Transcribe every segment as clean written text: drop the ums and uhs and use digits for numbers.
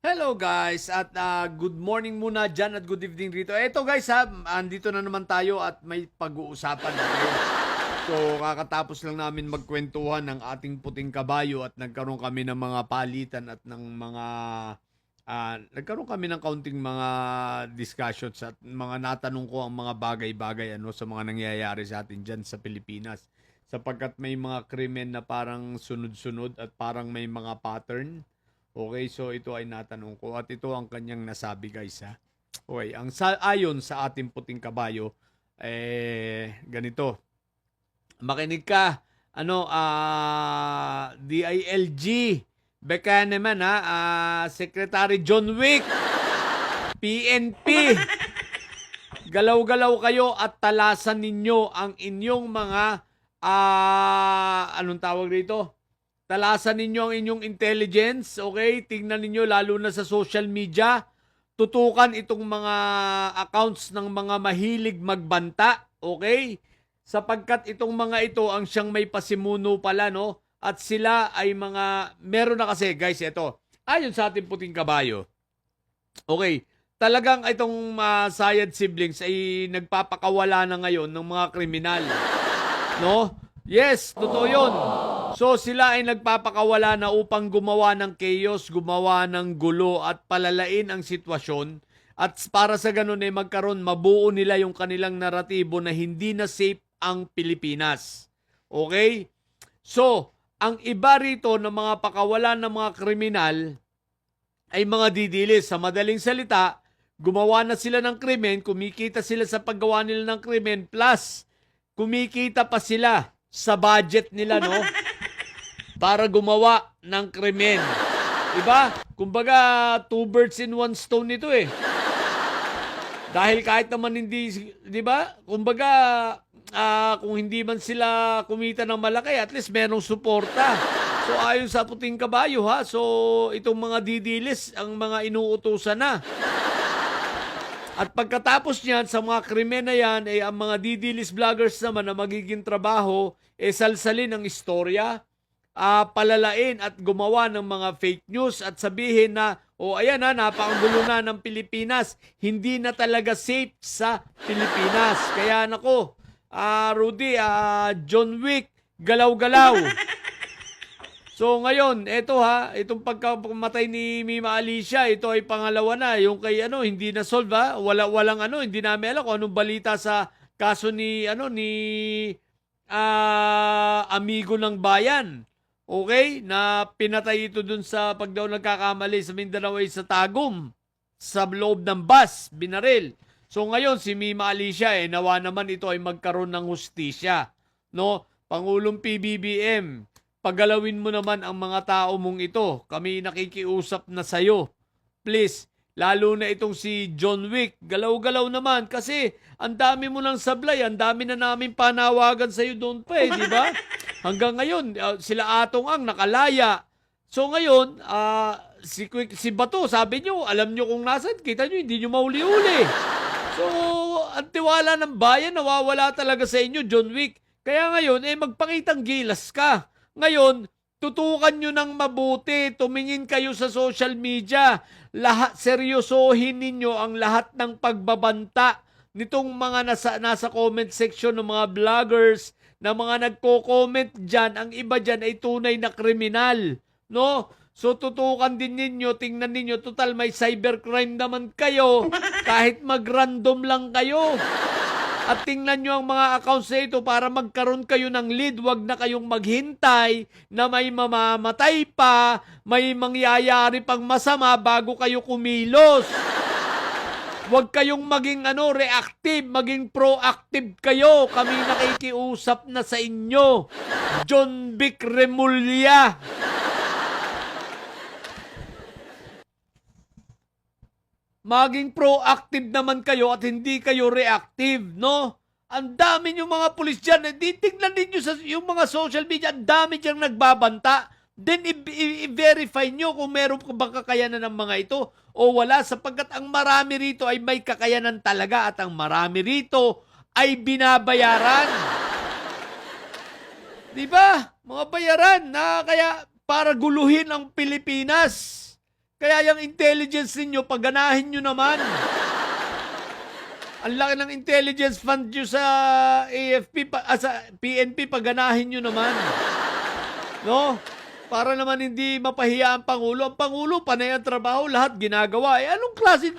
Hello guys at good morning muna dyan at good evening rito. Eto guys ha, andito na naman tayo at may pag-uusapan tayo. So kakatapos lang namin magkwentuhan ng ating puting kabayo at nagkaroon kami ng mga palitan at ng mga nagkaroon kami ng kaunting mga discussions at mga natanong ko ang mga bagay-bagay sa mga nangyayari sa atin dyan sa Pilipinas. Sapagkat may mga krimen na parang sunod-sunod at parang may mga pattern. Okay, so ito ay natanong ko at ito ang kanyang nasabi guys ha. Okay, ayon sa ating puting kabayo, ganito. Makinig ka, DILG, beka naman Secretary John Wick, PNP, galaw-galaw kayo at talasan ninyo ang inyong mga, anong tawag dito? Talasan ninyo ang inyong intelligence, okay? Tingnan ninyo lalo na sa social media. Tutukan itong mga accounts ng mga mahilig magbanta, okay? Sapagkat itong mga ito ang siyang may pasimuno pala, no? At sila ay meron na kasi, guys, ito. Ayon sa ating puting kabayo. Okay, talagang itong Sayad siblings ay nagpapakawala na ngayon ng mga kriminal. No? Yes, totoo yun. So sila ay nagpapakawala na upang gumawa ng chaos, gumawa ng gulo at palalain ang sitwasyon. At para sa ganun ay mabuo nila yung kanilang naratibo na hindi na safe ang Pilipinas. Okay? So, ang iba rito ng mga pakawalan ng mga kriminal ay mga didilis. Sa madaling salita, gumawa na sila ng krimen, kumikita sila sa paggawa nila ng krimen, plus kumikita pa sila sa budget nila, no? Para gumawa ng krimen. Diba? Kumbaga, two birds in one stone ito eh. Dahil kahit naman hindi, diba? Kumbaga, kung hindi man sila kumita ng malaki, at least merong suporta. So, ayon sa puting kabayo ha, so itong mga didilis, ang mga inuutusan na. At pagkatapos niyan, sa mga krimen na yan, ang mga didilis vloggers naman na magiging trabaho, salsalin ang istorya, palalain at gumawa ng mga fake news at sabihin na, ayan napakangulo na ng Pilipinas, hindi na talaga safe sa Pilipinas. Kaya nako, Rudy, John Wick, galaw-galaw. So ngayon, itong pagkamatay ni Mima Alicia, ito ay pangalawa na. Yung kay hindi na solve walang hindi namin alam kung anong balita sa kaso ni amigo ng bayan. Okay? Na pinatay ito dun sa pag daw nagkakamali sa Mindanao ay sa Tagum. Sa loob ng bus, binaril. So ngayon, si Mima Alicia, nawa naman ito ay magkaroon ng hustisya. No? Pangulong PBBM, pagalawin mo naman ang mga tao mong ito. Kami nakikiusap na sayo. Please, lalo na itong si John Wick, galaw-galaw naman kasi ang dami mo ng sablay, ang dami na namin panawagan sa'yo doon pa di ba? Hanggang ngayon, sila Atong Ang nakalaya. So ngayon, si Bato, sabi nyo, alam nyo kung nasan, kita nyo, hindi nyo mauli-uli. So, ang tiwala ng bayan, nawawala talaga sa inyo, John Wick. Kaya ngayon, magpakitang gilas ka. Ngayon, tutukan nyo ng mabuti, tumingin kayo sa social media, seryosohin ninyo ang lahat ng pagbabanta nitong mga nasa comment section ng mga vloggers, na mga nagko-comment dyan, ang iba dyan ay tunay na kriminal. No? So tutukan din ninyo, tingnan ninyo, total may cybercrime naman kayo, kahit mag-random lang kayo. At tingnan nyo ang mga accounts na ito para magkaroon kayo ng lead. Huwag na kayong maghintay na may mamamatay pa, may mangyayari pang masama bago kayo kumilos. Huwag kayong maging reactive, maging proactive kayo. Kami nakikiusap na sa inyo. John Vic Remulla. Maging proactive naman kayo at hindi kayo reactive, no? Ang dami yung mga pulis dyan. Tingnan ninyo sa yung mga social media, ang dami dyan nagbabanta. Then i-verify nyo kung meron bang kakayanan ng mga ito o wala, sapagkat ang marami rito ay may kakayanan talaga at ang marami rito ay binabayaran. Di ba? Mga bayaran na kaya para guluhin ang Pilipinas. Kaya yung intelligence ninyo, pagganahin nyo naman. Ang laki ng intelligence fund nyo sa AFP, sa PNP, pagganahin nyo naman. No? Para naman hindi mapahiya ang Pangulo. Ang Pangulo, panay ang trabaho, lahat ginagawa. Anong klase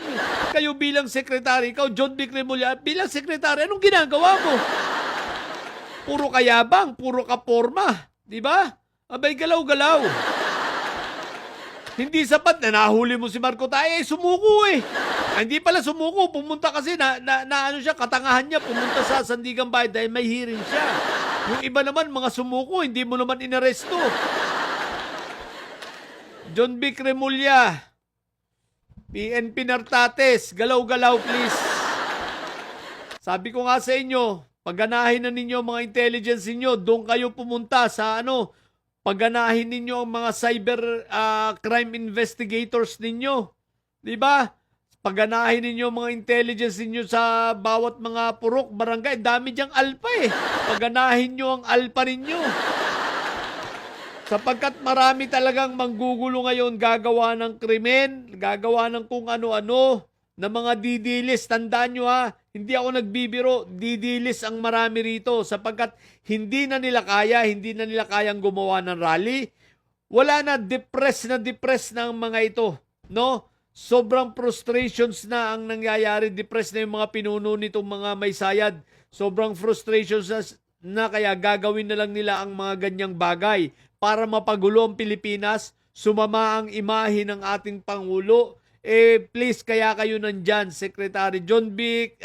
kayo bilang sekretary? Ikaw, John Vic Remulla, bilang sekretary, anong ginagawa mo? Puro kayabang, puro kaporma. Di ba? Abay, galaw-galaw. Hindi sapat na nahuli mo si Marco Tayo, sumuko eh. Hindi pala sumuko, pumunta kasi na ano siya, katangahan niya, pumunta sa Sandigan Bay dahil may hearing siya. Yung iba naman, mga sumuko, hindi mo naman inaresto. John Vic Remulla, PNP Nartates, galaw-galaw please. Sabi ko nga sa inyo, pagganahin na ninyo mga intelligence ninyo, doon kayo pumunta sa pagganahin ninyo ang mga cyber crime investigators ninyo. 'Di ba? Pagganahin ninyo mga intelligence ninyo sa bawat mga purok, barangay, dami diyang alpa eh. Pagganahin nyo ang alpa ninyo. Sapagkat marami talagang manggugulo ngayon, gagawa ng krimen, gagawa ng kung ano-ano, na mga didilis. Tandaan nyo ha, hindi ako nagbibiro, didilis ang marami rito sapagkat hindi na nila kayang gumawa ng rally. Wala na, depressed na ang mga ito. No? Sobrang frustrations na ang nangyayari, depressed na yung mga pinuno nitong mga may sayad. Sobrang frustrations na kaya gagawin na lang nila ang mga ganyang bagay para mapagulo ang Pilipinas, sumama ang imahe ng ating Pangulo. Please, kaya kayo nandyan, Secretary John Vic,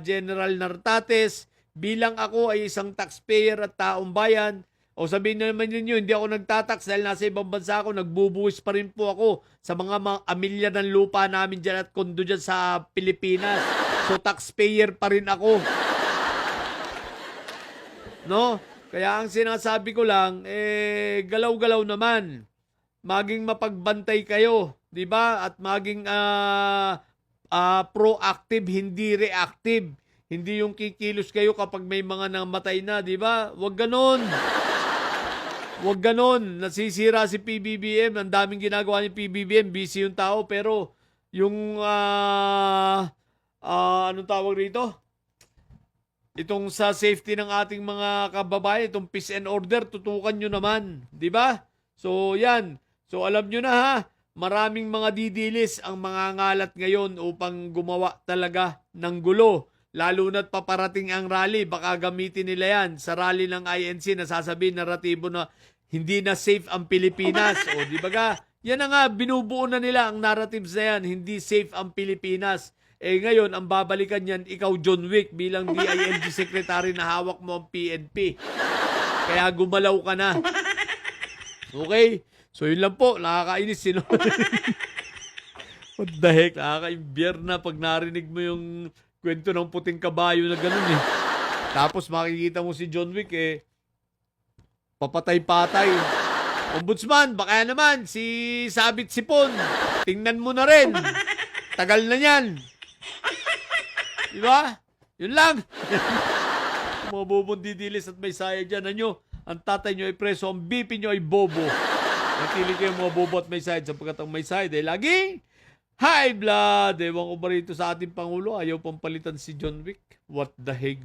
General Nartates, bilang ako ay isang taxpayer at taong bayan, o sabihin na naman ninyo, hindi ako nagtatax dahil nasa ibang bansa ako, nagbubuwis pa rin po ako sa mga amilya ng lupa namin dyan at kondo dyan sa Pilipinas. So, taxpayer pa rin ako. No? Kaya ang sinasabi ko lang, galaw-galaw naman. Maging mapagbantay kayo, 'di ba? At maging proactive, hindi reactive. Hindi yung kikilos kayo kapag may mga namatay na, 'di ba? Huwag ganoon. Huwag ganoon. Nasisira si PBBM, ang daming ginagawa ni PBBM, busy yung tao, pero yung anong tawag rito? Itong sa safety ng ating mga kababayan, itong peace and order, tutukan nyo naman. Di ba? So, yan. So, alam nyo na ha, maraming mga didilis ang mga ngalat ngayon upang gumawa talaga ng gulo. Lalo na't paparating ang rally, baka gamitin nila yan sa rally ng INC na sasabihin naratibo na hindi na safe ang Pilipinas. O, di ba ga? Yan na nga, binubuo na nila ang narratives na yan, hindi safe ang Pilipinas. Ngayon, ang babalikan yan, ikaw John Wick bilang DILG Secretary na hawak mo ang PNP. Kaya gumalaw ka na. Okay? So yun lang po, nakakainis. What the heck? Nakakaimbier na pag narinig mo yung kwento ng puting kabayo na ganun eh. Tapos makikita mo si John Wick papatay-patay. Ombudsman, baka naman, si Sabit Sipon, tingnan mo na rin. Tagal na yan. Diba? Yun lang. Mga bobong didilis at may saya dyan. Ang tatay nyo ay preso, ang BP nyo ay bobo. Natili kayo mga bobo at may side sapagkat ang may side ay laging high blood. Ewan ko ba rito sa ating Pangulo, ayaw pang palitan si John Wick. What the heck?